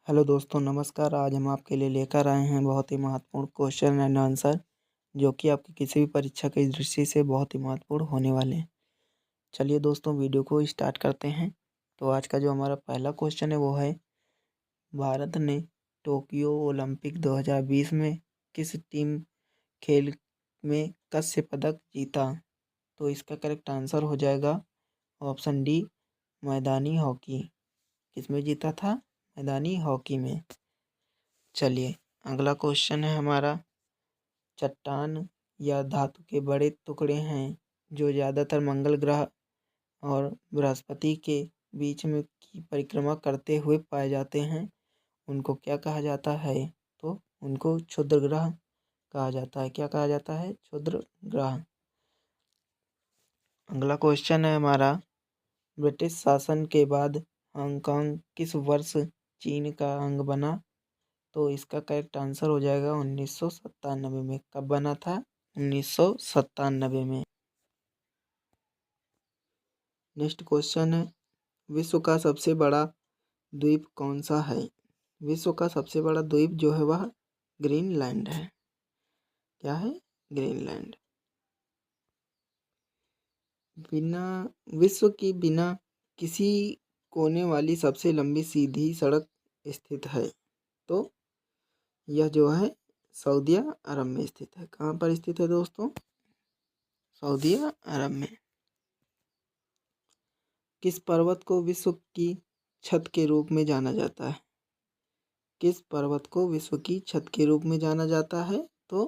Hello दोस्तों, नमस्कार। आज हम आपके लिए लेकर आए हैं बहुत ही महत्वपूर्ण क्वेश्चन एंड आंसर, जो कि आपकी किसी भी परीक्षा की दृष्टि से बहुत ही महत्वपूर्ण होने वाले हैं। चलिए दोस्तों, वीडियो को स्टार्ट करते हैं। तो आज का जो हमारा पहला क्वेश्चन है वो है, भारत ने टोक्यो ओलंपिक 2020 में किस टीम खेल में कांस्य पदक जीता? तो इसका करेक्ट आंसर हो जाएगा ऑप्शन डी, मैदानी हॉकी। किसमें जीता था? मैदानी हॉकी में। चलिए, अगला क्वेश्चन है हमारा, चट्टान या धातु के बड़े टुकड़े हैं जो ज़्यादातर मंगल ग्रह और बृहस्पति के बीच में की परिक्रमा करते हुए पाए जाते हैं, उनको क्या कहा जाता है? तो उनको क्षुद्र ग्रह कहा जाता है। क्या कहा जाता है? क्षुद्र ग्रह। अगला क्वेश्चन है हमारा, ब्रिटिश शासन के बाद हांगकांग किस वर्ष चीन का अंग बना? तो इसका करेक्ट आंसर हो जाएगा 1997 में। कब बना था? 1997 में। नेक्स्ट क्वेश्चन है, विश्व का सबसे बड़ा द्वीप कौन सा है? विश्व का सबसे बड़ा द्वीप जो है वह ग्रीनलैंड है। क्या है? ग्रीनलैंड। बिना विश्व की बिना किसी कोने वाली सबसे लंबी सीधी सड़क स्थित है। तो यह जो है सऊदी अरब में स्थित है। कहाँ पर स्थित है दोस्तों? सऊदी अरब में। किस पर्वत को विश्व की छत के रूप में जाना जाता है? किस पर्वत को विश्व की छत के रूप में जाना जाता है? तो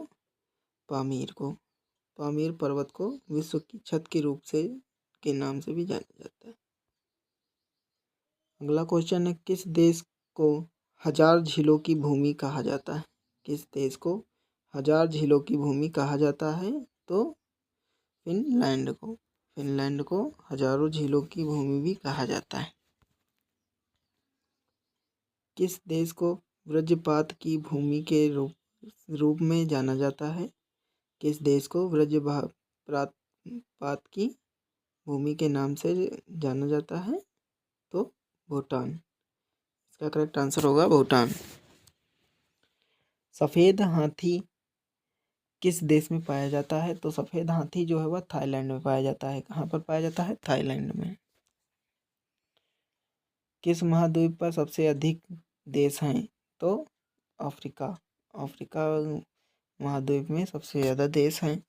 पामीर को। पामीर पर्वत को विश्व की छत के रूप से के नाम से भी जाना जाता है। अगला क्वेश्चन है, किस देश को हजार झीलों की भूमि कहा जाता है? किस देश को हजार झीलों की भूमि कहा जाता है? तो फिनलैंड को। फिनलैंड को हजारों झीलों की भूमि भी कहा जाता है। किस देश को वज्रपात की भूमि के रूप में जाना जाता है? किस देश को वज्रपात की भूमि के नाम से जाना जाता है? तो भूटान। इसका करेक्ट आंसर होगा भूटान। सफ़ेद हाथी किस देश में पाया जाता है? तो सफ़ेद हाथी जो है वह थाईलैंड में पाया जाता है। कहाँ पर पाया जाता है? थाईलैंड में। किस महाद्वीप पर सबसे अधिक देश हैं? तो अफ्रीका। अफ्रीका महाद्वीप में सबसे ज़्यादा देश हैं।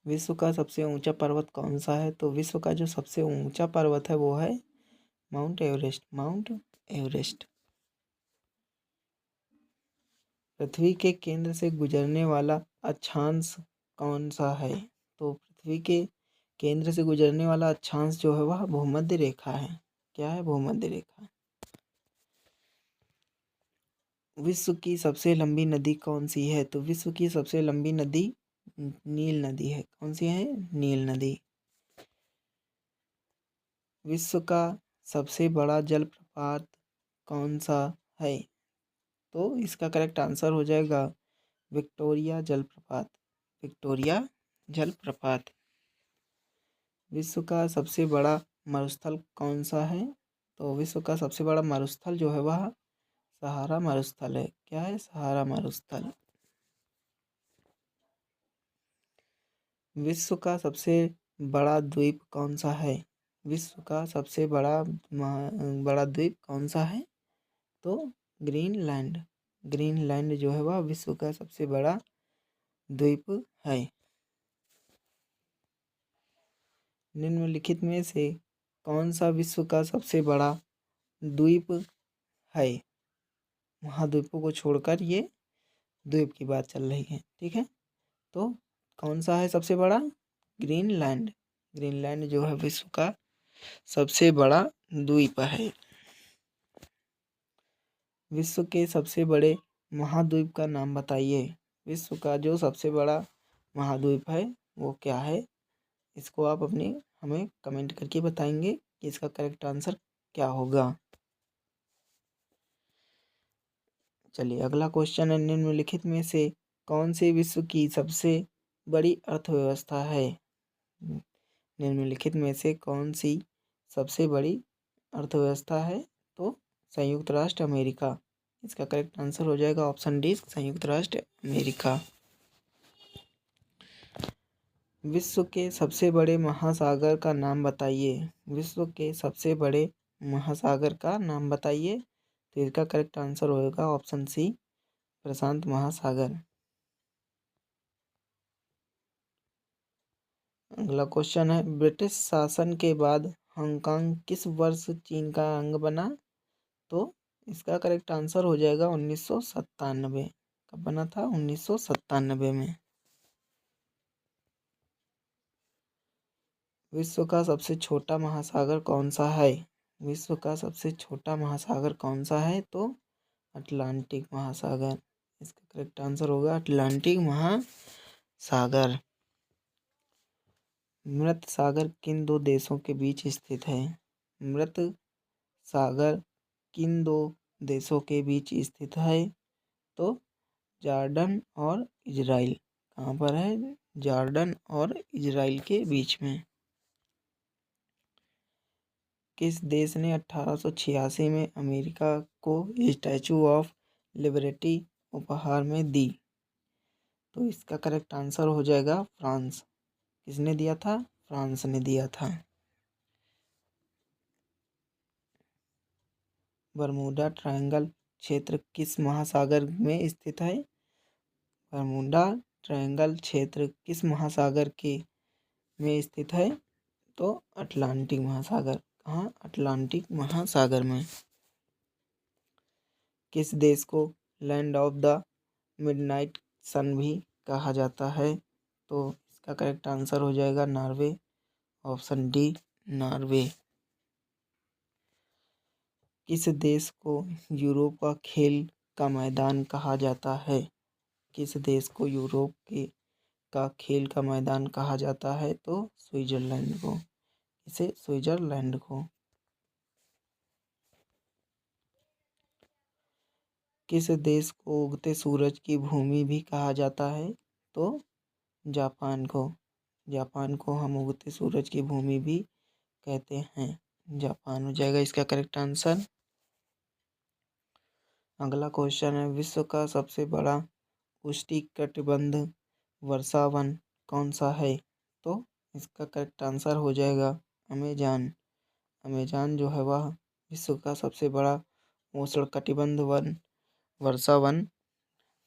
विश्व का सबसे ऊंचा पर्वत कौन सा है? तो विश्व का जो सबसे ऊंचा पर्वत है वो है माउंट एवरेस्ट। Mount Everest. पृथ्वी के केंद्र से गुजरने वाला अक्षांश कौन सा है? तो पृथ्वी के केंद्र से गुजरने वाला अक्षांश जो है वह भूमध्य रेखा है। क्या है? भूमध्य रेखा। विश्व की सबसे लंबी नदी कौन सी है? तो विश्व की सबसे लंबी नदी नील नदी है। कौन सी है? नील नदी। विश्व का सबसे बड़ा जलप्रपात कौन सा है? तो इसका करेक्ट आंसर हो जाएगा विक्टोरिया जलप्रपात। विक्टोरिया जलप्रपात। विश्व का सबसे बड़ा मरुस्थल कौन सा है? तो विश्व का सबसे बड़ा मरुस्थल जो है वह सहारा मरुस्थल है। क्या है? सहारा मरुस्थल। विश्व का सबसे बड़ा द्वीप कौन सा है? विश्व का सबसे बड़ा द्वीप कौन सा है? तो ग्रीनलैंड। ग्रीनलैंड जो है वह विश्व का सबसे बड़ा द्वीप है। निम्नलिखित में से कौन सा विश्व का सबसे बड़ा द्वीप है? महाद्वीपों को छोड़कर ये द्वीप की बात चल रही है, ठीक है। तो कौन सा है सबसे बड़ा? ग्रीनलैंड। ग्रीनलैंड जो है विश्व का सबसे बड़ा द्वीप है। विश्व के सबसे बड़े महाद्वीप का नाम बताइए। विश्व का जो सबसे बड़ा महाद्वीप है वो क्या है? इसको आप हमें कमेंट करके बताएंगे कि इसका करेक्ट आंसर क्या होगा। चलिए, अगला क्वेश्चन है, निम्नलिखित में से कौन सी विश्व की सबसे बड़ी अर्थव्यवस्था है? निम्नलिखित में से कौन सी सबसे बड़ी अर्थव्यवस्था है? तो संयुक्त राष्ट्र अमेरिका। इसका करेक्ट आंसर हो जाएगा ऑप्शन डी, संयुक्त राष्ट्र अमेरिका। विश्व के सबसे बड़े महासागर का नाम बताइए। विश्व के सबसे बड़े महासागर का नाम बताइए। तो इसका करेक्ट आंसर होगा ऑप्शन सी, प्रशांत महासागर। अगला क्वेश्चन है, ब्रिटिश शासन के बाद हांगकांग किस वर्ष चीन का अंग बना। तो इसका करेक्ट आंसर हो जाएगा 1997। कब बना था? 1997 में। विश्व का सबसे छोटा महासागर कौन सा है? विश्व का सबसे छोटा महासागर कौन सा है? तो अटलांटिक महासागर। इसका करेक्ट आंसर होगा अटलांटिक महासागर। मृत सागर किन दो देशों के बीच स्थित है? मृत सागर किन दो देशों के बीच स्थित है? तो जॉर्डन और इजराइल। कहाँ पर है? जॉर्डन और इजराइल के बीच में। किस देश ने 1886 में अमेरिका को स्टैचू ऑफ लिबर्टी उपहार में दी? तो इसका करेक्ट आंसर हो जाएगा फ्रांस। किसने दिया था? फ्रांस ने दिया था। बरमूडा ट्रायंगल क्षेत्र किस महासागर में स्थित है? बरमूडा ट्रायंगल क्षेत्र किस महासागर के में स्थित है? तो अटलांटिक महासागर। कहाँ? अटलांटिक महासागर में। किस देश को लैंड ऑफ द मिडनाइट सन भी कहा जाता है? तो इसका करेक्ट आंसर हो जाएगा नॉर्वे, ऑप्शन डी, नॉर्वे। किस देश को यूरोप का खेल का मैदान कहा जाता है? किस देश को यूरोप के का खेल का मैदान कहा जाता है? तो स्विट्जरलैंड को। इसे स्विट्जरलैंड को। किस देश को उगते सूरज की भूमि भी कहा जाता है? तो जापान को। जापान को हम उगते सूरज की भूमि भी कहते हैं। जापान हो जाएगा इसका करेक्ट आंसर। अगला क्वेश्चन है, विश्व का सबसे बड़ा उष्णकटिबंध वर्षा वन कौन सा है? तो इसका करेक्ट आंसर हो जाएगा अमेजान। अमेजान जो है वह विश्व का सबसे बड़ा उष्णकटिबंध वन वर्षा वन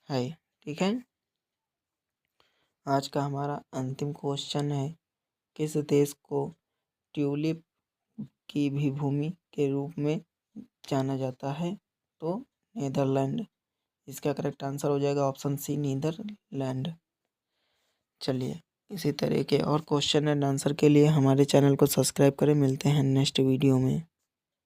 है। ठीक है। आज का हमारा अंतिम क्वेश्चन है, किस देश को ट्यूलिप की भी भूमि के रूप में जाना जाता है? तो नीदरलैंड। इसका करेक्ट आंसर हो जाएगा ऑप्शन सी, नीदरलैंड। चलिए, इसी तरह के और क्वेश्चन एंड आंसर के लिए हमारे चैनल को सब्सक्राइब करें। मिलते हैं नेक्स्ट वीडियो में।